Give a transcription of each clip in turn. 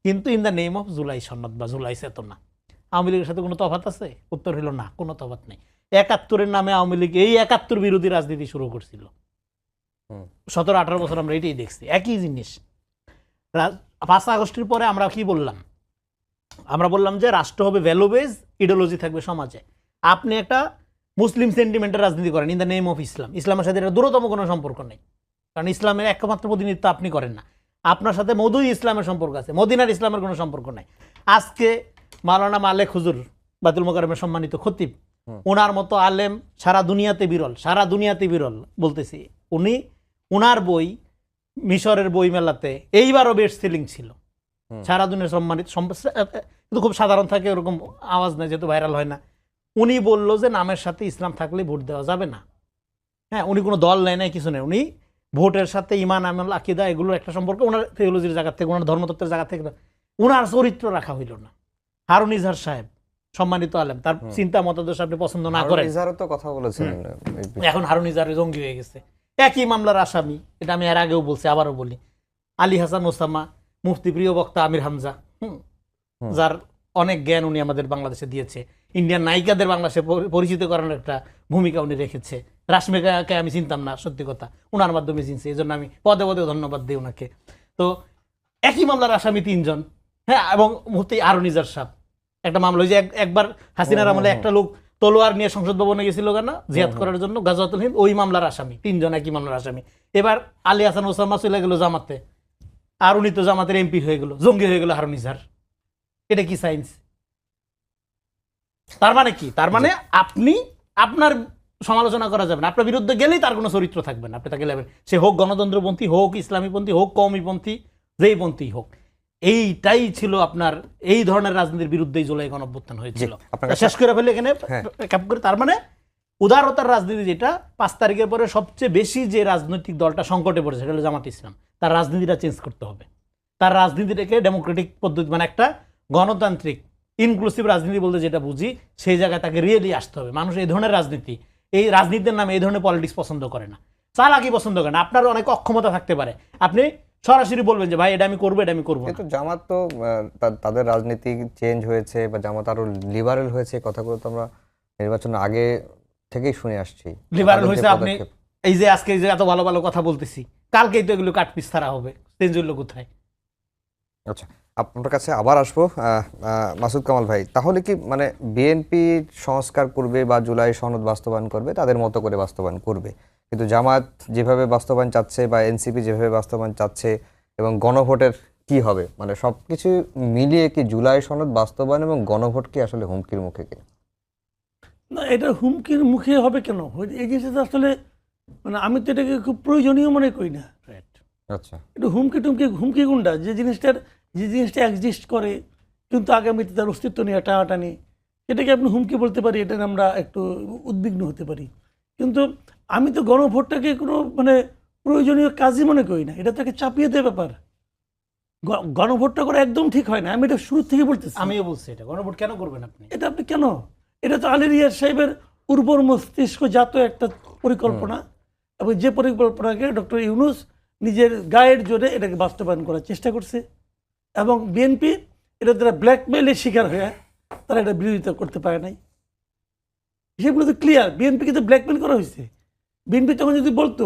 কিন্তু in the name of July সনদ বা জুলাই চেতনা। আওয়ামী লীগের সাথে কোনো তফাৎ আছে? উত্তর হলো না, কোনো তফাৎ নেই। ৭১-এর নামে আওয়ামী লীগ এই ৭১ বিরোধী রাজনীতি শুরু করছিল। ১৭-১৮ বছর আমরা এটাই দেখছি, একই জিনিস। ৫ আগস্টের পরে আমরা কি বললাম? আমরা বললাম যে রাষ্ট্র হবে ভ্যালু বেজ, ইডিওলজি থাকবে সমাজে। আপনি একটা মুসলিম সেন্টিমেন্টের রাজনীতি করেন in the name of Islam. ইসলামের সাথে এটা দূরতম কোনো সম্পর্ক নেই, কারণ ইসলামের একমাত্র প্রতিনিধিত্ব আপনি করেন না। আপনার সাথে মধুই ইসলামের সম্পর্ক আছে, মদিনার ইসলামের কোনো সম্পর্ক নাই। আজকে মাওলানা মালেক হুজুর বায়তুল মোকাররমের সম্মানিত খতিব, ওনার মতো আলেম সারা দুনিয়াতে বিরল, সারা দুনিয়াতে বিরল বলতেছি। উনি ওনার বই মিশরের বই মেলাতে এইবারও বেস্ট সেলিং ছিল, সারা দুনিয়ার সম্মানিত, কিন্তু খুব সাধারণ থাকে, ওরকম আওয়াজ নেই যেহেতু ভাইরাল হয় না। উনি বলল যে নামের সাথে ইসলাম থাকলে ভোট দেওয়া যাবে না। হ্যাঁ, উনি কোনো দল নেয় নাই, কিছু নেই। উনি ভোটের সাথে ইমান, আমল, আকীদা এগুলোর একটা সম্পর্ক, ওনার থিওলজির জায়গা থেকে, ওনার ধর্মতত্ত্বের জায়গা থেকে ওনার চরিত্র রাখা হইল না। হারুন ইজহার সাহেব সম্মানিত আলেম, তার চিন্তা মতাদর্শ আপনি পছন্দ না করেন, কথা বলেছেন, এখন হারুন ইজহার জঙ্গি হয়ে গেছে, একই মামলার আসামি। এটা আমি এর আগেও বলছি, আবারও বলি। আলী হাসান ওসামা, মুফতি প্রিয় বক্তা আমির হামজা, যার অনেক জ্ঞান উনি আমাদের বাংলাদেশে দিয়েছে, ইন্ডিয়ান নায়িকাদের বাংলাদেশে পরিচিত করানোর একটা ভূমিকা উনি রেখেছে। রাশমিকাকে আমি চিনতাম না, সত্যি কথা, ওনার মাধ্যমে চিনছি, এই জন্য আমি পদে পদে ধন্যবাদ দিই ওনাকে। তো একই মামলার আসামি ৩ জন। হ্যাঁ, এবং মুফতি হারুন ইজহার সাহেব একটা মামলা, ওই যে একবার হাসিনার আমলে একটা লোক তলোয়ার নিয়ে সংসদ ভবনে গেছিল কেন, জিহাদ করার জন্য, গাজওয়াতুল হিন্দ, ওই মামলার আসামি ৩ জন, একই মামলার আসামি। এবার আলী হাসান ওসামা চলে গেল জামাতে, আর উনি তো জামাতের এমপি হয়ে গেল, জঙ্গি হয়ে গেল হারুন ইজহার। এটা কি সায়েন্স? তার মানে কি? তার মানে আপনি আপনার সমালোচনা করা যাবে না, আপনার বিরুদ্ধে গেলেই তার কোনো চরিত্র থাকবে না, আপনি তাকে লেবেন, সে হোক গণতন্ত্রপন্থী, হোক ইসলামীপন্থী, হোক কওমিপন্থী, যেই পন্থী হোক। এইটাই ছিল আপনার এই ধরনের রাজনীতির বিরুদ্ধেই জুলাই গণঅভ্যুত্থান হয়েছিল। শেষ করে ফেলে এখানে ক্যাপ করে, তার মানে উদারতার রাজনীতি, যেটা ৫ তারিখের পরে সবচেয়ে বেশি যে রাজনৈতিক দলটা সংকটে পড়েছে সেটা হলো জামাত ইসলাম। তার রাজনীতিটা চেঞ্জ করতে হবে, তার রাজনীতিটাকে ডেমোক্রেটিক পদ্ধতি, মানে একটা গণতান্ত্রিক ইনক্লুসিভ রাজনীতি বলতে যেটা বুঝি, সেই জায়গায় তাকে রিয়েলি আসতে হবে। মানুষ এই ধরনের রাজনীতি, এই রাজনীতির নামে এই ধরনের পলিটিক্স পছন্দ করে না, চালাকি পছন্দ করে না। আপনার অনেক অক্ষমতা থাকতে পারে, আপনি সরাসরি বলবেন যে ভাই এটা আমি করবো, এটা আমি করবো। কিন্তু জামাত তো তাদের রাজনীতি চেঞ্জ হয়েছে বা জামাত আরো লিবারেল হয়েছে, কথাগুলো তো আমরা নির্বাচনের আগে থেকেই শুনে আসছি। লিবারেল হয়েছে, আপনি এই যে আজকে যে এত ভালো ভালো কথা বলতেছি, কালকেই তো এগুলো কাটপিস ছাড়া হবে, চেঞ্জ হইল কোথায়? আচ্ছা, আপনার কাছে আবার আসবো মাসুদ কামাল ভাই। তাহলে কি মানে বিএনপি সংস্কার করবে বা জুলাই সনদ বাস্তবায়ন করবে তাদের মতো করে বাস্তবায়ন করবে, কিন্তু জামাত যেভাবে বাস্তবায়ন চাচ্ছে বা এনসিপি যেভাবে বাস্তবায়ন চাচ্ছে এবং গণভোটের কি হবে, মানে সবকিছু মিলিয়ে কি জুলাই সনদ বাস্তবায়ন এবং গণভোট কি আসলে হুমকির মুখে কিনা? না, এটা হুমকির মুখে হবে কেন? এই জিনিসটা আসলে মানে আমি তো এটাকে খুব প্রয়োজনীয় মনে করি না। আচ্ছা, এটা হুমকি গুন্ডা, যে জিনিসটা এক্সিস্ট করে কিন্তু আগামীতে তার অস্তিত্ব নিয়ে টানাটানি, এটাকে আপনি হুমকি বলতে পারি, এটা আমরা একটু উদ্বিগ্ন হতে পারি। কিন্তু আমি তো গণভোটটাকে কোনো মানে প্রয়োজনীয় কাজই মনে করি না, এটা তাকে চাপিয়ে দেওয়ার ব্যাপার। গণভোটটা করা একদম ঠিক হয় না, আমি এটা শুরু থেকে বলতেছি। আমিও বলছি এটা গণভোট কেন করবেন আপনি? এটা আপনি কেন? এটা তো আলী রিয়াজ সাহেবের উর্বর মস্তিষ্ক জাত একটা পরিকল্পনা, এবং যে পরিকল্পনাকে ডক্টর ইউনূস নিজের গায়ের জোরে এটাকে বাস্তবায়ন করার চেষ্টা করছে, এবং বিএনপি এটা তারা ব্ল্যাকমেইলের শিকার হয়ে তারা এটা বিরোধিতা করতে পারে নাই। সেগুলো তো ক্লিয়ার, বিএনপিকে তো ব্ল্যাকমেইল করা হয়েছে। বিএনপি তখন যদি বলতো,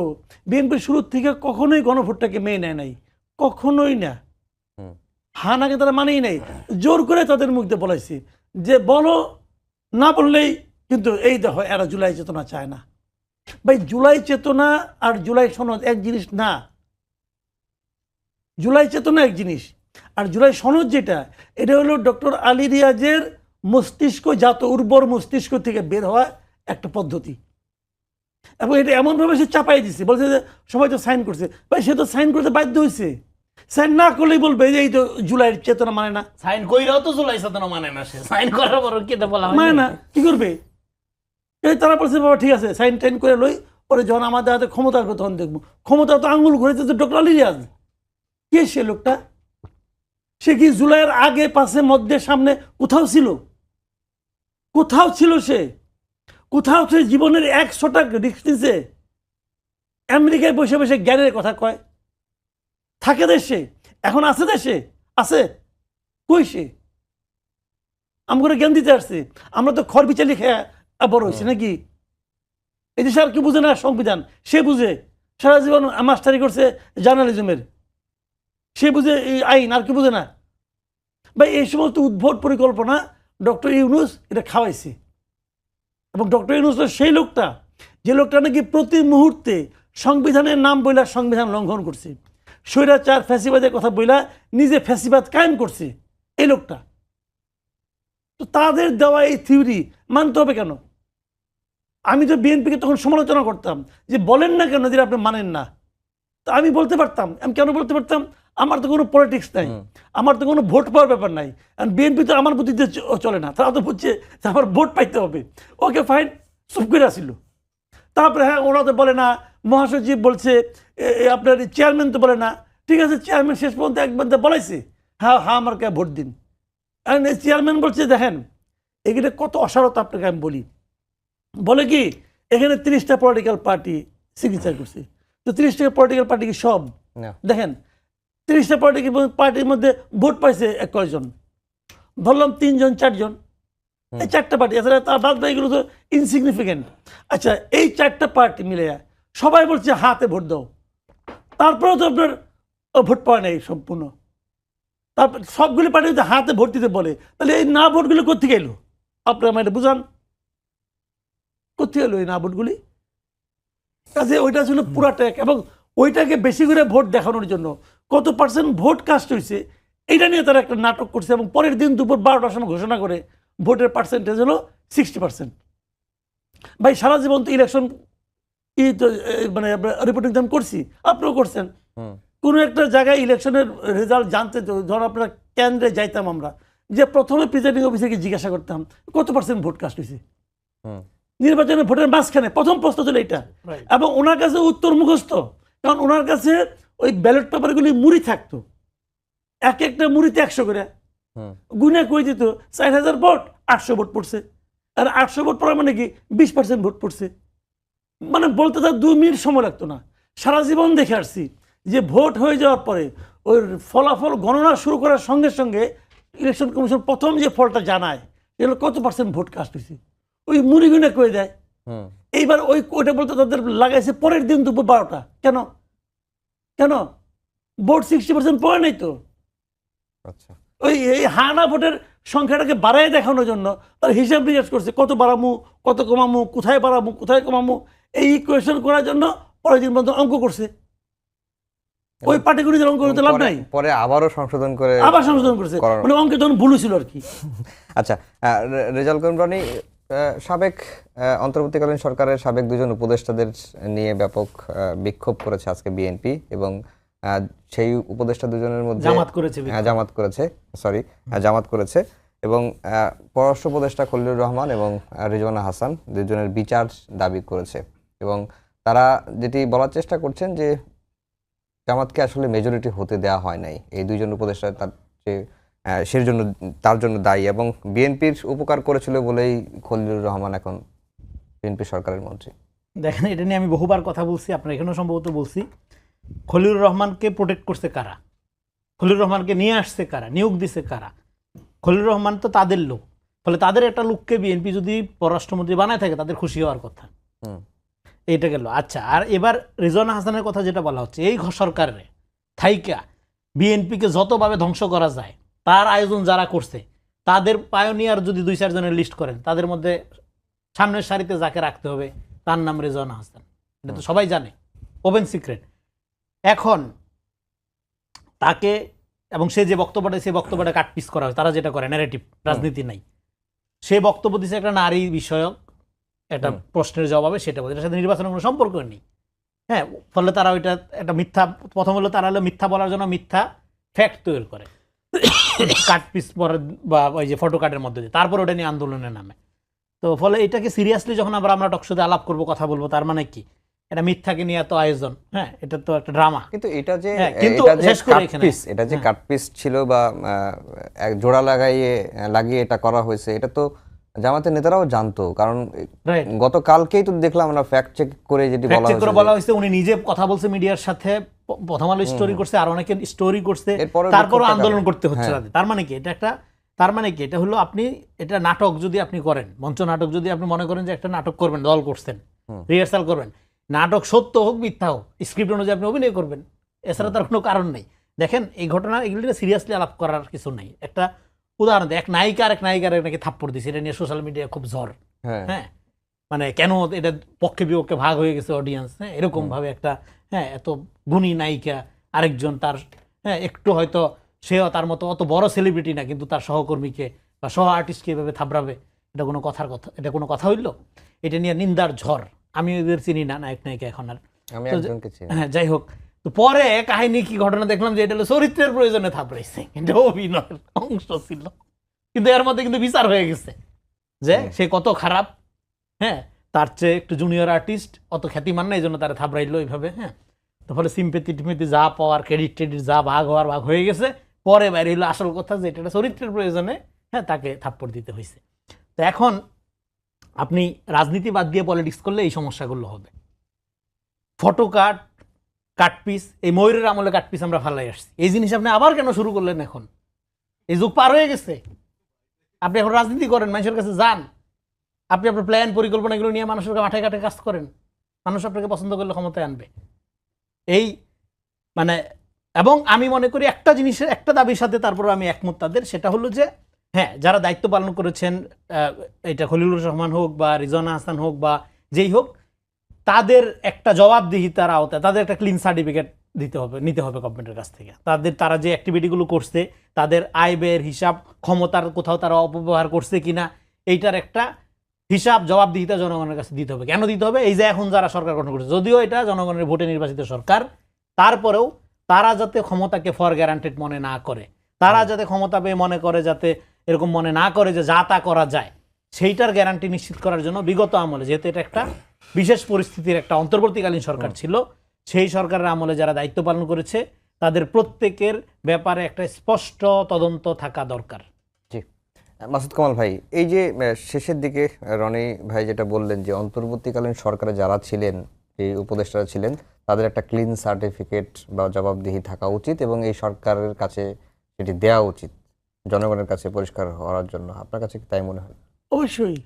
বিএনপি শুরুর থেকে কখনোই গণভোটটাকে মেনে নেয় নাই, কখনোই না, হানাকে তারা মানেই নাই, জোর করে তাদের মুখ দিয়ে বলাইছে যে বলো, না বললেই কিন্তু এই দেখো এরা জুলাই চেতনা চায় না। ভাই, জুলাই চেতনা আর জুলাই সনদ এক জিনিস না। জুলাই চেতনা এক জিনিস, আর জুলাই সনদ যেটা, এটা হলো ডক্টর আলী রিয়াজের মস্তিষ্ক জাত উর্বর মস্তিষ্ক থেকে বের হওয়া একটা পদ্ধতি, এবং এটা এমনভাবে সে চাপাই দিচ্ছে, বলছে যে সবাই তো সাইন করছে। ভাই, সে তো সাইন করতে বাধ্য হয়েছে, সাইন না করলেই বলবে যে এই তো জুলাইয়ের চেতনা মানে না। সাইন কইরাও তো জুলাই চেতনা মানে না, সে সাইন করার পর কি বলা হয় মানে না, কি করবে? এই তারা বলছে বাবা ঠিক আছে সাইন টাইন করে লই, পরে যখন আমাদের হাতে ক্ষমতা আসবে তখন দেখবো। ক্ষমতা তো আঙুল ঘুরেছে তো ডক্টর আলী রিয়াজ। কে সে লোকটা? সে কি জুলাইয়ের আগে পাশে মধ্যে সামনে কোথাও ছিল? কোথাও ছিল সে? কোথাও সে জীবনের ১০০টা রিস্ক নিছে? আমেরিকায় বসে বসে জ্ঞানের কথা কয়। থাকে দেশে, এখন আছে দেশে আছে, কই সে আমাকে জ্ঞান দিতে আসছে? আমরা তো খড় বিচালি খেয়া বড় হয়েছি নাকি? এই দেশে আর কি বুঝে না সংবিধান? সে বুঝে, সারা জীবন মাস্টারি করছে জার্নালিজমের, সে বুঝে এই আইন, আর কি বুঝে না? ভাই এই সমস্ত উদ্ভট পরিকল্পনা ডক্টর ইউনূস এটা খাওয়াইছে। এবং ডক্টর ইউনূস সেই লোকটা, যে লোকটা নাকি প্রতি মুহূর্তে সংবিধানের নাম বইলা সংবিধান লঙ্ঘন করছে, স্বৈরাচার ফ্যাসিবাদের কথা বইলা নিজে ফ্যাসিবাদ কায়েম করছে এই লোকটা। তো তাদের দেওয়া এই থিওরি মানতে হবে কেন? আমি তো বিএনপিকে তখন সমালোচনা করতাম যে বলেন না কেন যে আপনি মানেন না। তো আমি বলতে পারতাম, আমি কেন বলতে পারতাম? আমার তো কোনো পলিটিক্স নাই, আমার তো কোনো ভোট পাওয়ার ব্যাপার নাই। বিএনপি তো আমার বুদ্ধিতে চলে না, তারা তো বুঝছে যে আমার ভোট পাইতে হবে। ওকে ফাইন, চুপ করে আসিল। তারপরে হ্যাঁ, ওরা তো বলে না, মহাসচিব বলছে, আপনার চেয়ারম্যান তো বলে না। ঠিক আছে, চেয়ারম্যান শেষ পর্যন্ত একবার বলাইছে হ্যাঁ হ্যাঁ আমার কে ভোট দিন। চেয়ারম্যান বলছে দেখেন এখানে কত অসারতা আপনাকে আমি বলি। বলে কি এখানে 30টা পলিটিক্যাল পার্টি সিগনেচার করছে। তো 30টা পলিটিক্যাল পার্টি কি সব? দেখেন 30টা পলিটিক্যাল পার্টির মধ্যে ভোট পাইছে কয়জন? ধরলাম 3 জন 4 জন, এই 4টা পার্টি। এছাড়া তার বাদ বাকিগুলো তো ইনসিগনিফিকেন্ট। আচ্ছা, এই 4টা পার্টি মিলে সবাই বলছে হাতে ভোট দাও, তারপরেও তো আপনার ভোট পাওয়া নেই সম্পূর্ণ। তারপর সবগুলি পার্টি যদি হাতে ভোট দিতে বলে, তাহলে এই না ভোটগুলো কোথেকে এলো? আপনার আমাদের বুঝান, কোথেকে এলো এই না ভোটগুলি? কাজে ওইটা ছিল পুরা ট্যাক। এবং ওইটাকে বেশি করে ভোট দেখানোর জন্য কত পার্সেন্ট ভোট কাস্ট হয়েছে এটা নিয়ে তারা একটা নাটক করছে। এবং পরের দিন দুপুর 12টার সময় ঘোষণা করে ভোটের পার্সেন্টেজ হলো 60%। ভাই সারা জীবন তো ইলেকশন মানে রিপোর্টিং তো আমি করছি, আপনিও করছেন। কোনো একটা জায়গায় ইলেকশনের রেজাল্ট জানতে, ধর আপনার কেন্দ্রে যাইতাম আমরা, যে প্রথমে প্রিজাইডিং অফিসারকে জিজ্ঞাসা করতাম কত পার্সেন্ট ভোট কাস্ট হয়েছে। নির্বাচনের ভোটের মাঝখানে প্রথম প্রশ্ন ছিল এটা। এবং ওনার কাছে উত্তর মুখস্থ, কারণ ওনার কাছে ওই ব্যালট পেপারগুলি মুড়ি থাকতো, এক একটা মুড়িতে 100 করে গুনে কই দিত 4000 ভোট, 800 ভোট পড়ছে। আর 800 ভোট পড়ার মানে কি 20% ভোট পড়ছে। মানে বলতে তার 2 মিনিট সময় লাগতো না। সারা জীবন দেখে আসছি যে ভোট হয়ে যাওয়ার পরে ওই ফলাফল গণনা শুরু করার সঙ্গে সঙ্গে ইলেকশন কমিশন প্রথম যে ফলটা জানায় এগুলো কত পার্সেন্ট ভোট কাস্ট হয়েছে, ওই মুড়ি গুনে কয়ে দেয়। এইবার ওইটা বলতে তাদের লাগাইছে পরের দিন দুপুর 12টা। কেন কেন? ভোট 60% পড়ে নাই তো। আচ্ছা, ওই এই হানা ভোটের সংখ্যাটাকে বাড়াই দেখানোর জন্য তার হিসাব নিকাশ করছে, কত বাড়ামু কত কমামু, কোথায় বাড়ামু কোথায় কমামু, এই ইকুয়েশন করার জন্য পরের দিন পর্যন্ত অঙ্ক করছে। ওই পার্টিগুলিদের অঙ্ক করতে লাভ নাই, পরে আবারও সংশোধন করে আবার সংশোধন করছে। মানে অঙ্কে তখন ভুল ছিল আর কি। আচ্ছা, রেজাউল করিম রনি সাবেক অন্তর্বর্তীকালীন সরকারের সাবেক 2জন উপদেষ্টাদের নিয়ে ব্যাপক বিক্ষোভ করেছে আজকে বিএনপি। এবং সেই উপদেষ্টা 2জনের মধ্যে জামাত করেছে এবং পররাষ্ট্র উপদেষ্টা খলিলুর রহমান এবং রিজওয়ানা হাসান 2জনের বিচার দাবি করেছে। এবং তারা যেটি বলার চেষ্টা করছেন যে জামাতকে আসলে মেজরিটি হতে দেওয়া হয় নাই, এই 2জন উপদেষ্টা তার জন্য দায়ী এবং বিএনপির উপকার করেছিল বলেই খলিলুর রহমান এখন বিএনপি সরকারের মন্ত্রী। দেখেন, এটা নিয়ে আমি বহুবার কথা বলছি, আপনার এখানেও সম্ভবত বলছি। খলিলুর রহমানকে প্রোটেক্ট করছে কারা? খলিলুর রহমানকে নিয়ে আসছে কারা? নিয়োগ দিছে কারা? খলিলুর রহমান তো তাদের লোক। ফলে তাদের একটা লোককে বিএনপি যদি পররাষ্ট্রমন্ত্রী বানায় থাকে তাদের খুশি হওয়ার কথা। এইটা গেল। আচ্ছা, আর এবার রিজওয়ানা হাসানের কথা যেটা বলা হচ্ছে, এই সরকারের থাইকা বিএনপিকে যতভাবে ধ্বংস করা যায় তার আয়োজন যারা করছে তাদের পায়োনিয়ার যদি 2-4 জনের লিস্ট করেন, তাদের মধ্যে সামনের সারিতে যাকে রাখতে হবে তার নাম রিজওয়ানা হাসান। এটা তো সবাই জানে, ওপেন সিক্রেট। এখন তাকে এবং সে যে বক্তব্যটা, সেই বক্তব্যটা কাটপিস করা হয়, তারা যেটা করে ন্যারেটিভ, রাজনীতি নাই। সে বক্তব্য দিচ্ছে একটা নারী বিষয়ক একটা প্রশ্নের জবাবে, সেটা বলে এটার সাথে নির্বাচনের কোনো সম্পর্ক নেই। হ্যাঁ, ফলে তারা ওইটা একটা মিথ্যা, প্রথম হলো তারা হলো মিথ্যা বলার জন্য মিথ্যা ফ্যাক্ট তৈরি করে কাটপিস বা ওই যে ফটো কার্ডের মধ্যে দিয়ে, তারপর ওটা নিয়ে আন্দোলনের নামে। তো ফলে এটাকে সিরিয়াসলি যখন আমরা টকশোতে আলাপ করবো, কথা বলবো, তার মানে কি এটা মিথ্যাকে নিয়ে এত আয়োজন? হ্যাঁ, এটা তো একটা ড্রামা। কিন্তু এটা যে এটা যে কাটপিস ছিল বা এক জোড়া লাগিয়ে এটা করা হয়েছে, এটা তো জামাতের নেতারাও জানতো, কারণ রাইট, গতকালকেই তো দেখলাম আমরা ফ্যাক্ট চেক করে যেটি বলা চেক করে হয়েছে বলা হয়েছে উনি নিজে কথা বলছে মিডিয়ার সাথে, প্রথম আলো স্টোরি করছে, আর অনেকে স্টোরি করছে, এরপরেও তারপরও বিক্ষোভটা আন্দোলন কারণ। করতে হচ্ছে হ্যাঁ। তাদের। তার মানে কি এটা একটা, তার মানে কি এটা হলো আপনি এটা নাটক যদি আপনি করেন, মঞ্চ নাটক যদি আপনি মনে করেন যে একটা নাটক করবেন, দল করছেন, রিহার্সাল করবেন, নাটক সত্য হোক মিথ্যা হোক স্ক্রিপ্ট অনুযায়ী আপনি অভিনয় করবেন, এছাড়া তার কোনো কারণ নেই। দেখেন এই ঘটনা, এগুলি সিরিয়াসলি আলাপ করার কিছু নেই। একটা উদাহরণ দেয়, এক নায়িকা আর এক নায়িকার নাকি থাপ্পড় দিছে, এটা নিয়ে সোশ্যাল মিডিয়ায় খুব ঝড়। হ্যাঁ হ্যাঁ, মানে কেন এটা পক্ষে বিপক্ষে ভাগ হয়ে গেছে অডিয়েন্স, হ্যাঁ এরকম ভাবে একটা, হ্যাঁ এত গুণী নায়িকা, আরেকজন তার, হ্যাঁ একটু হয়তো সেও তার মতো অত বড় সেলিব্রিটি না, কিন্তু তার সহকর্মীকে বা সহ আর্টিস্টকে এভাবে থাবড়াবে, এটা কোনো কথার কথা, এটা কোনো কথা হইল? এটা নিয়ে নিন্দার ঝড়। আমি এদের চিনি না নায়ক নায়িকা এখন আর, আমি তো একজনকে চিনি। হ্যাঁ যাই হোক। তো পরে কাহিনী কি ঘটনা দেখলাম যে এটা হলো চরিত্রের প্রয়োজনে থাপড়াইছে, এটা অভিনয়ের অংশ ছিল, কিন্তু এর মধ্যে কিন্তু বিচার হয়ে গেছে যে সে কত খারাপ, হ্যাঁ তার চেয়ে একটু জুনিয়র আর্টিস্ট, অত খ্যাতিমান না, এই জন্য তারা থাবড়াইলো এইভাবে। হ্যাঁ, তো ফলে সিম্পেথি টিম্পেথি যা পাওয়ার, ক্রেডিট টেডিট যা ভাগ হওয়ার ভাগ হয়ে গেছে। পরে বাইরে হইলো আসল কথা যে এটা একটা চরিত্রের প্রয়োজনে, হ্যাঁ তাকে থাপ্পড় দিতে হয়েছে। তো এখন আপনি রাজনীতি বাদ দিয়ে পলিটিক্স করলে এই সমস্যাগুলো হবে। ফটো কাট, কাটপিস, এই ময়ূরের আমলে কাটপিস আমরা ফালাই আসছি, এই জিনিস আপনি আবার কেন শুরু করলেন? এখন এই যুগ পার হয়ে গেছে, আপনি এখন রাজনীতি করেন, মানুষের কাছে যান, আপনি আপনার প্ল্যান পরিকল্পনাগুলো নিয়ে মানুষের মাঠে ঘাটে কাজ করেন, মানুষ আপনাকে পছন্দ করলে ক্ষমতায় আনবে। এই মানে, এবং আমি মনে করি একটা জিনিসের, একটা দাবির সাথে তারপর আমি একমত তাদের, সেটা হলো যে হ্যাঁ যারা দায়িত্ব পালন করেছেন, এটা খলিলুর রহমান হোক বা রিজওয়ানা হাসান হোক বা যেই হোক, তাদের একটা জবাবদিহিতার আওতায়, তাদের একটা ক্লিন সার্টিফিকেট দিতে হবে, নিতে হবে গভর্নমেন্টের কাছ থেকে। তারা যে অ্যাক্টিভিটিগুলো করছে, তাদের আয় ব্যয়ের হিসাব, ক্ষমতার কোথাও তারা অপব্যবহার করছে কিনা, এইটার একটা হিসাব জবাবদিহিতা জনগণের কাছে দিতে হবে। কেন দিতে হবে? এই যে এখন যারা সরকার গঠন করছে, যদিও এটা জনগণের ভোটে নির্বাচিত সরকার, তারপরেও তারা যাতে ক্ষমতাকে ফর গ্যারান্টেড মনে না করে, তারা যাতে ক্ষমতা পেয়ে মনে করে, যাতে এরকম মনে না করে যে যা তা করা যায়, সেইটার গ্যারান্টি নিশ্চিত করার জন্য বিগত আমলে, যেহেতু এটা একটা বিশেষ পরিস্থিতির একটা অন্তর্বর্তীকালীন সরকার ছিল, সেই সরকারের আমলে যারা দায়িত্ব পালন করেছে তাদের প্রত্যেকের ব্যাপারে একটা স্পষ্ট তদন্ত থাকা দরকার। জি, মাসুদ কামাল ভাই, এই যে শেষের দিকে রনি ভাই যেটা বললেন যে অন্তর্বর্তীকালীন সরকারে যারা ছিলেন, এই উপদেষ্টারা ছিলেন, তাদের একটা ক্লিন সার্টিফিকেট বা জবাবদিহি থাকা উচিত এবং এই সরকারের কাছে সেটি দেওয়া উচিত জনগণের কাছে পরিষ্কার হওয়ার জন্য, আপনার কাছে কি তাই মনে হয়? অবশ্যই,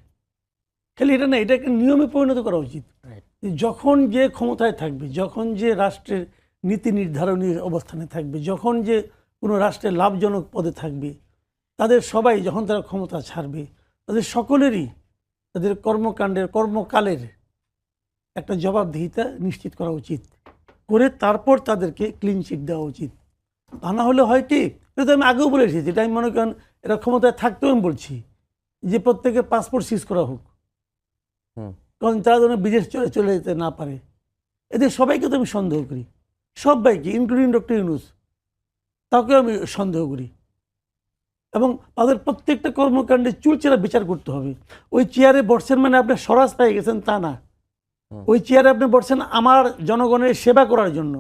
খালি এটা না, এটাকে নিয়মে পরিণত করা উচিত। যখন যে ক্ষমতায় থাকবে, যখন যে রাষ্ট্রের নীতি নির্ধারণী অবস্থানে থাকবে, যখন যে কোনো রাষ্ট্রের লাভজনক পদে থাকবে, তাদের সবাই যখন তারা ক্ষমতা ছাড়বে, তাদের সকলেরই তাদের কর্মকাণ্ডের, কর্মকালের একটা জবাবদিহিতা নিশ্চিত করা উচিত, করে তারপর তাদেরকে ক্লিন চিট দেওয়া উচিত। তা না হলে হয় কি, এটা তো আমি আগেও বলে এসেছি, এটা আমি মনে করেন এটা ক্ষমতায় থাকতেও আমি বলছি যে প্রত্যেকের পাসপোর্ট সিজ করা হোক, কারণ তারা যেন বিদেশ চলে যেতে না পারে। এদের সবাইকে তো আমি সন্দেহ করি, সবাইকে, ইনক্লুডিং ডক্টর ইউনূস, তাকেও আমি সন্দেহ করি। এবং তাদের প্রত্যেকটা কর্মকাণ্ডে চুলচেরা বিচার করতে হবে। ওই চেয়ারে বসছেন মানে আপনি স্বরাজ পেয়ে গেছেন তা না, ওই চেয়ারে আপনি বসছেন আমার জনগণের সেবা করার জন্য।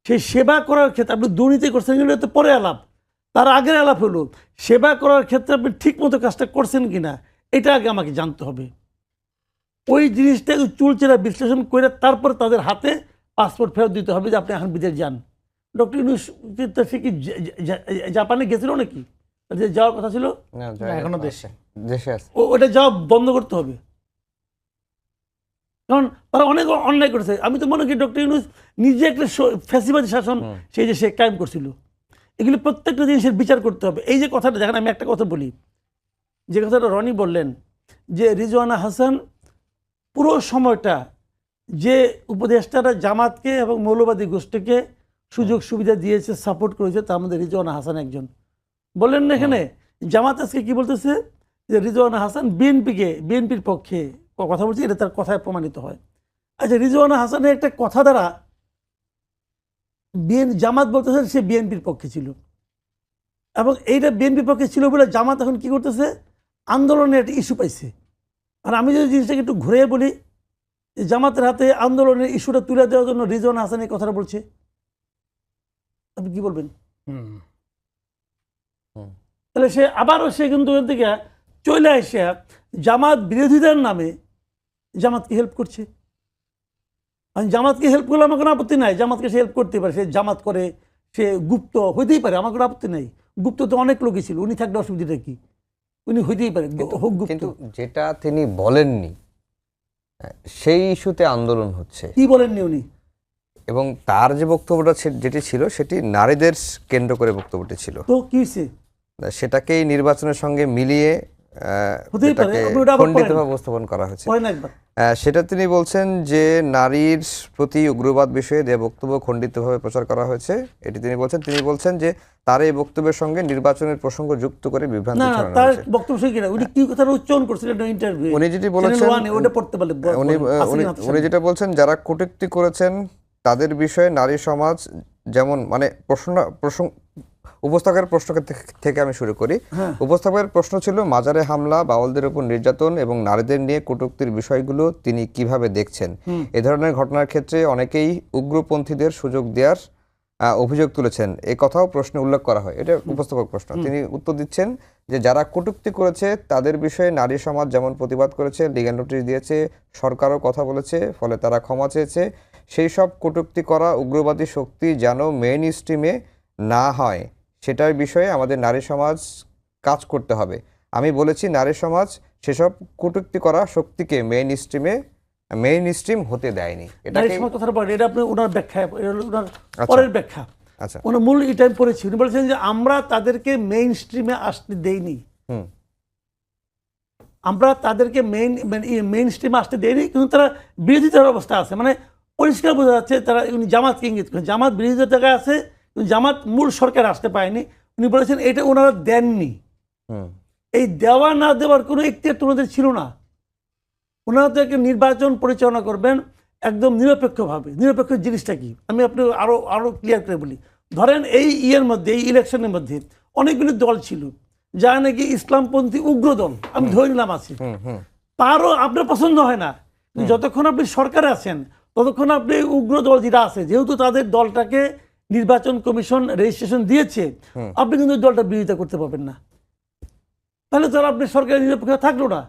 সেই সেবা করার ক্ষেত্রে আপনি দুর্নীতি করছেন কিন্তু এটা পরে আলাপ, তার আগের আলাপ হলো সেবা করার ক্ষেত্রে আপনি ঠিক মতো কাজটা করছেন কিনা, এটা আগে আমাকে জানতে হবে। ওই জিনিসটাকে চুলচেরা বিশ্লেষণ করে তারপর তাদের হাতে পাসপোর্ট ফেরত দিতে হবে যে আপনি এখন বিদেশ যান। ডক্টর ইউনূস সে কি জাপানে গেছিল নাকি? যে যাওয়ার কথা ছিল না, এখনো দেশে আছে। ওটা যাওয়া বন্ধ করতে হবে, কারণ তারা অনেক অন্যায় করেছে। আমি তো মনে করি ডক্টর ইউনূস নিজে একটা ফ্যাসিবাদী শাসন সেই যে সে কায়েম করছিল, এগুলি প্রত্যেকটা জিনিসের বিচার করতে হবে। এই যে কথাটা দেখেন, আমি একটা কথা বলি, যে কথাটা রনি বললেন যে রিজওয়ানা হাসান পুরো সময়টা যে উপদেষ্টারা জামাতকে এবং মৌলবাদী গোষ্ঠীকে সুযোগ সুবিধা দিয়েছে, সাপোর্ট করেছে, তার মধ্যে রিজওয়ানা হাসান একজন। বললেন না এখানে জামাত আজকে কি বলতেছে যে রিজওয়ানা হাসান বিএনপির পক্ষে কথা বলছে, এটা তার কথায় প্রমাণিত হয়। আচ্ছা, রিজওয়ানা হাসানের একটা কথা দ্বারা জামাত বলতেছে সে বিএনপির পক্ষে ছিল, এবং এইটা বিএনপির পক্ষে ছিল বলে জামাত এখন কি করতেছে, আন্দোলনের একটা ইস্যু পাইছে। আর আমি যদি জিনিসটাকে একটু ঘুরে বলি, জামাতের হাতে আন্দোলনের ইস্যুটা তুলে দেওয়ার জন্য রিজওয়ানা হাসান এই কথাটা বলছে, আপনি কি বলবেন? তাহলে সে আবারও সে কিন্তু ওর দিকে চলে আসে জামাত বিরোধিতার নামে জামাতকে হেল্প করছে। আমি জামাতকে হেল্প করলে আমার কোনো আপত্তি নাই, জামাতকে সে হেল্প করতে পারে, সে জামাত করে, সে গুপ্ত হইতেই পারে, আমার কোনো আপত্তি নাই। গুপ্ত তো অনেক লোকই ছিল, উনি থাকলে অসুবিধাটা কি, উনি হইতেই পারে হোক গুপ্ত। কিন্তু যেটা তিনি বলেননি সেই ইস্যুতে আন্দোলন হচ্ছে, কি বলেননি উনি? এবং তার যে বক্তব্যটা যেটি ছিল সেটি নারীদের কেন্দ্র করে বক্তব্যটি ছিল, তো কি হয়েছে? সেটাকেই নির্বাচনের সঙ্গে মিলিয়ে হতেই পারে, এটাকে আপনি ওটা আবার খণ্ডিতভাবে উপস্থাপন করা হয়েছে। পড়েন একবার। সেটা তিনি বলছেন যে নারীর প্রতি উগ্রবাদ বিষয়ে দেয়া বক্তব্য খণ্ডিতভাবে প্রচার করা হয়েছে, এটি তিনি বলছেন। তিনি বলছেন যে তার এই বক্তব্যের সঙ্গে নির্বাচনের প্রসঙ্গ যুক্ত করে বিভ্রান্তি না ছড়ানো তার হয়েছে। বক্তব্য শুনে কিনা উনি কি কথা উচ্চারণ করছিলেন ইন্টারভিউ, উনি যেটি বলেছেন, ওটা পড়তে পারলে উনি যেটা বলছেন, যারা কটূক্তি করেছেন তাদের বিষয়ে নারী সমাজ যেমন, মানে প্রশ্ন উপস্থাপকের প্রশ্ন থেকে আমি শুরু করি। উপস্থাপকের প্রশ্ন ছিল মাজারে হামলা, বাউলদের উপর নির্যাতন এবং নারীদের নিয়ে কটূক্তির বিষয়গুলো তিনি কিভাবে দেখছেন। এ ধরনের ঘটনার ক্ষেত্রে অনেকেই উগ্রপন্থীদের সুযোগ দেওয়ার অভিযোগ তুলেছেন, এই কথাও প্রশ্নে উল্লেখ করা হয়। এটা উপস্থাপক প্রশ্ন। তিনি উত্তর দিচ্ছেন যে যারা কটূক্তি করেছে তাদের বিষয়ে নারী সমাজ যেমন প্রতিবাদ করেছে, লিগ্যাল নোটিশ দিয়েছে, সরকারও কথা বলেছে, ফলে তারা ক্ষমা চেয়েছে। সেই সব কটূক্তি করা উগ্রবাদী শক্তি যেন মেইন স্ট্রিমে না হয় সেটার বিষয়ে আমাদের নারী সমাজ কাজ করতে হবে। আমি বলেছি নারী সমাজ সেসব কটূক্তি করা শক্তিকে মেইন স্ট্রিম হতে দেয়নি। নারী সমাজ কথাটা বলেন, এটা আপনি ওনার ব্যাখ্যা, ওনার পরের ব্যাখ্যা। আচ্ছা, ওনার মূল এটা আমি পড়েছি। উনি বলেছেন যে আমরা তাদেরকে মেইন স্ট্রিমে আসতে দেইনি, আমরা তাদেরকে মেইন স্ট্রিমে আসতে দেয়নি, কিন্তু তারা বিরোধিতার অবস্থা আছে। মানে পরিষ্কার বোঝা যাচ্ছে তারা, উনি জামাতকে ইঙ্গিত করেন, জামাত বিরোধিতার জায়গায় আছে, কিন্তু জামাত মূল সরকার আসতে পারেনি। উনি বলেছেন এটা ওনারা দেননি। এই দেওয়া না দেওয়ার কোনো এখতিয়ার তো ওনাদের ছিল না। ওনারা তো একটা নির্বাচন পরিচালনা করবেন একদম নিরপেক্ষভাবে। নিরপেক্ষ জিনিসটা কি আমি আপনি আরো ক্লিয়ার করে বলি। ধরেন এই মধ্যে, এই ইলেকশনের মধ্যে অনেকগুলো দল ছিল যা নাকি ইসলামপন্থী উগ্র দল, আমি ধরে নিলাম আছে, তারও আপনার পছন্দ হয় না। যতক্ষণ আপনি সরকারে আছেন ততক্ষণ আপনি উগ্র দল যেটা আছে, যেহেতু তাদের দলটাকে নির্বাচন কমিশন রেজিস্ট্রেশন দিয়েছে, আপনি কিন্তু দলটা বিরোধিতা করতে পারবেন না। তাহলে তারা আপনি সরকারের নিরপেক্ষ থাকলো না।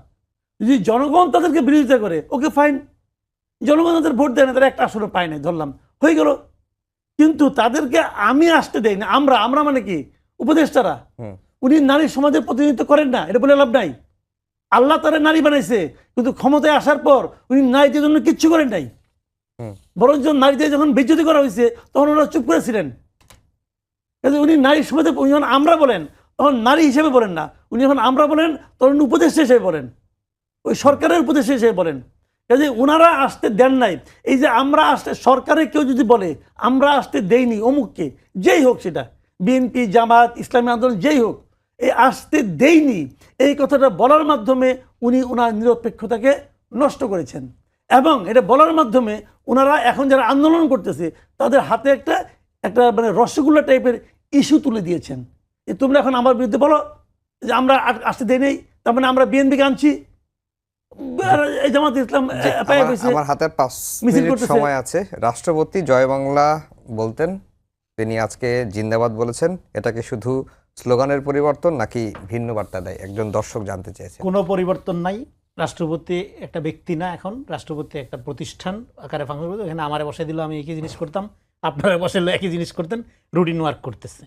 যদি জনগণ তাদেরকে বিরোধিতা করে, ওকে ফাইন, জনগণ তাদের ভোট দেয় না, তারা একটা আসলে পায় না, ধরলাম হয়ে গেল। কিন্তু তাদেরকে আমি আসতে দেই না, আমরা মানে কি উপদেষ্টারা, উনি নারী সমাজের প্রতিনিধিত্ব করেন না, এটা বলে লাভ নাই। আল্লাহ তারা নারী বানাইছে, কিন্তু ক্ষমতায় আসার পর উনি নারীদের জন্য কিচ্ছু করেন নাই। বরঞ্চ নারীদের যখন বেজ্জতি করা হয়েছে তখন ওরা চুপ করেছিলেন। উনি নারী সমাজে যখন আমরা বলেন তখন নারী হিসেবে বলেন না, উনি যখন আমরা বলেন তখন উপদেষ্টা হিসেবে বলেন, ওই সরকারের উপদেষ্টা হিসেবে বলেন। কাজে ওনারা আসতে দেন নাই। এই যে আমরা আসতে, সরকারের কেউ যদি বলে আমরা আসতে দেইনি অমুককে, যেই হোক সেটা বিএনপি, জামাত, ইসলামী আন্দোলন, যেই হোক, এই আসতে দেইনি এই কথাটা বলার মাধ্যমে উনি ওনার নিরপেক্ষতাকে নষ্ট করেছেন। এবং এটা বলার মাধ্যমে ওনারা এখন যারা আন্দোলন করতেছে তাদের হাতে একটা মানে রসগোল্লা টাইপের ইস্যু তুলে দিয়েছেন, যে তোমরা এখন আমার বিরুদ্ধে বলো যে আমরা আসতে দেই নেই, তার মানে আমরা বিএনপিকে আনছি। আমার হাতে 5 মিনিট সময় আছে। রাষ্ট্রপতি জয় বাংলা বলতেন, তিনি আজকে জিন্দাবাদ বলেছেন, এটাকে শুধু স্লোগানের পরিবর্তন নাকি ভিন্ন বার্তা দেয়, একজন দর্শক জানতে চেয়েছে। কোনো পরিবর্তন নাই। রাষ্ট্রপতি একটা ব্যক্তি না, এখন রাষ্ট্রপতি একটা প্রতিষ্ঠান আকারে ফাংশন করতে। এখানে আমারে বসাই দিল, আমি একই জিনিস করতাম, আপনারা বসাইলে একই জিনিস করতেন, রুটিন ওয়ার্ক করতেছে।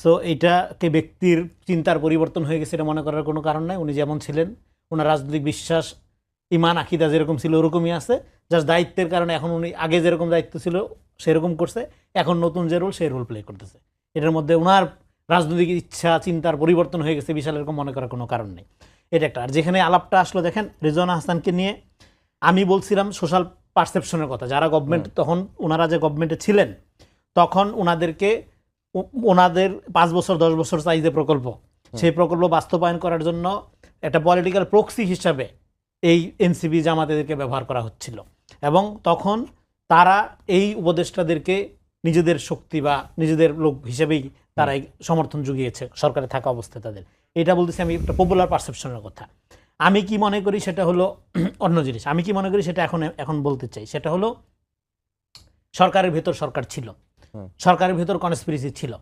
সো এইটাকে ব্যক্তির চিন্তার পরিবর্তন হয়ে গেছে এটা মনে করার কোনো কারণ নাই। উনি যেমন ছিলেন, ওনার রাজনৈতিক বিশ্বাস, ইমান, আকিদা যেরকম ছিল ওরকমই আছে। জাস্ট দায়িত্বের কারণে এখন উনি আগে যেরকম দায়িত্ব ছিল সেরকম করছে, এখন নতুন যে রোল সেই রোল প্লে করতেছে। এটার মধ্যে ওনার রাজনৈতিক ইচ্ছা চিন্তার পরিবর্তন হয়ে গেছে বিশাল, এরকম মনে করার কোনো কারণ নেই। এটা একটা। আর যেখানে আলাপটা আসলো দেখেন রেজওয়ানা হাসানকে নিয়ে, আমি বলছিলাম সোশ্যাল পারসেপশনের কথা। যারা গভর্নমেন্ট, তখন ওনারা যে গভর্নমেন্টে ছিলেন তখন ওনাদেরকে, ওনাদের 5 বছর 10 বছর চাই যে প্রকল্প, সেই প্রকল্প বাস্তবায়ন করার জন্য একটা পলিটিক্যাল প্রক্সি হিসাবে এই এনসিপি জামাতেদেরকে ব্যবহার করা হচ্ছিল। এবং তখন তারা এই উপদেষ্টাদেরকে নিজেদের শক্তি বা নিজেদের লোক হিসেবেই তারা এই সমর্থন জুগিয়েছে সরকারে থাকা অবস্থায় তাদের। এটা বলতেছি আমি একটা পপুলার পারসেপশনের কথা। আমি কি মনে করি সেটা হলো অন্য জিনিস। আমি কি মনে করি সেটা এখন বলতে চাই, সেটা হলো সরকারের ভেতর সরকার ছিল, সরকারের ভেতর কনস্পিরেসি ছিল,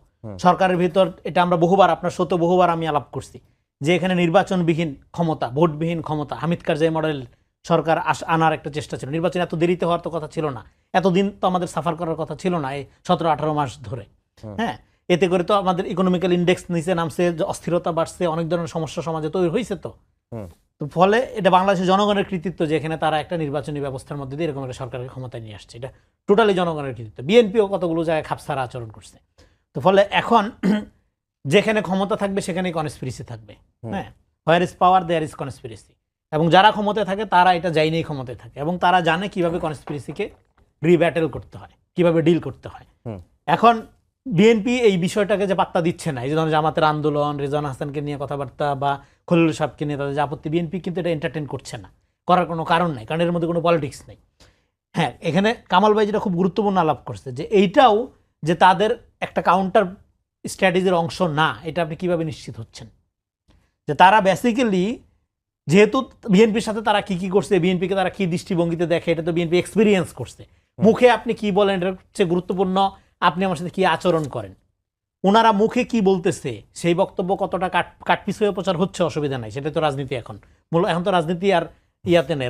সরকারের ভেতর, এটা আমরা বহুবার, আপনার বহুবার আমি আলাপ করছি যে এখানে নির্বাচনবিহীন ক্ষমতা, ভোটবিহীন ক্ষমতা, হামিদ কারজাই মডেল সরকার আনার একটা চেষ্টা ছিল। নির্বাচন এত দেরিতে হওয়ার তো কথা ছিল না, এতদিন তো আমাদের সাফার করার কথা ছিল না এই 17-18 মাস ধরে। হ্যাঁ, এতে করে তো আমাদের ইকোনমিক্যাল ইন্ডেক্স নিচে নামছে, অস্থিরতা বাড়ছে, অনেক ধরনের সমস্যা সমাজে তৈরি হয়েছে। তো ফলে এটা বাংলাদেশের জনগণের কৃতিত্ব যে এখানে তারা একটা নির্বাচনী ব্যবস্থার মধ্যে দিয়ে এরকম একটা সরকারের ক্ষমতায় নিয়ে আসছে। এটা টোটালি জনগণের কৃতিত্ব। বিএনপিও কতগুলো জায়গায় খাপছাড়া আচরণ করছে। তো ফলে এখন যেখানে ক্ষমতা থাকবে সেখানেই কনস্পিরেসি থাকবে। হ্যাঁ, where is power there is conspiracy. এবং যারা ক্ষমতায় থাকে তারা এটা যাইনেই ক্ষমতায় থাকে, এবং তারা জানে কিভাবে কনস্পিরেসিকে রিব্যাটেল করতে হয়, কিভাবে ডিল করতে হয়। এখন বিএনপি এই বিষয়টাকে যে পাত্তা দিচ্ছে না, এই যে ধরনের জামাতের আন্দোলন, রেজওয়ান হাসানকে নিয়ে কথাবার্তা বা খলিলুর সাহেবকে নিয়ে তাদের যে আপত্তি, বিএনপি কিন্তু এটা এন্টারটেইন করছে না, করার কোনো কারণ নাই, কারণ এর মধ্যে কোনো পলিটিক্স নেই। হ্যাঁ, এখানে কামাল ভাই যেটা খুব গুরুত্বপূর্ণ আলাপ করছে যে এইটাও যে তাদের একটা কাউন্টার স্ট্র্যাটেজির অংশ না, এটা আপনি কিভাবে নিশ্চিত হচ্ছেন? যে তারা বেসিক্যালি যেহেতু বিএনপির সাথে তারা কি করছে, বিএনপিকে তারা কি দৃষ্টিভঙ্গিতে দেখে, এটা তো বিএনপি এক্সপিরিয়েন্স করছে। মুখে আপনি কি বলেন এটার চেয়ে গুরুত্বপূর্ণ আপনি আমার সাথে কি আচরণ করেন। ওনারা মুখে কি বলতেছে, সেই বক্তব্য কতটা কাটপিছ হয়ে প্রচার হচ্ছে অসুবিধা নাই, সেটা তো রাজনীতি। এখন তো রাজনীতি আর ইয়াতে নেই।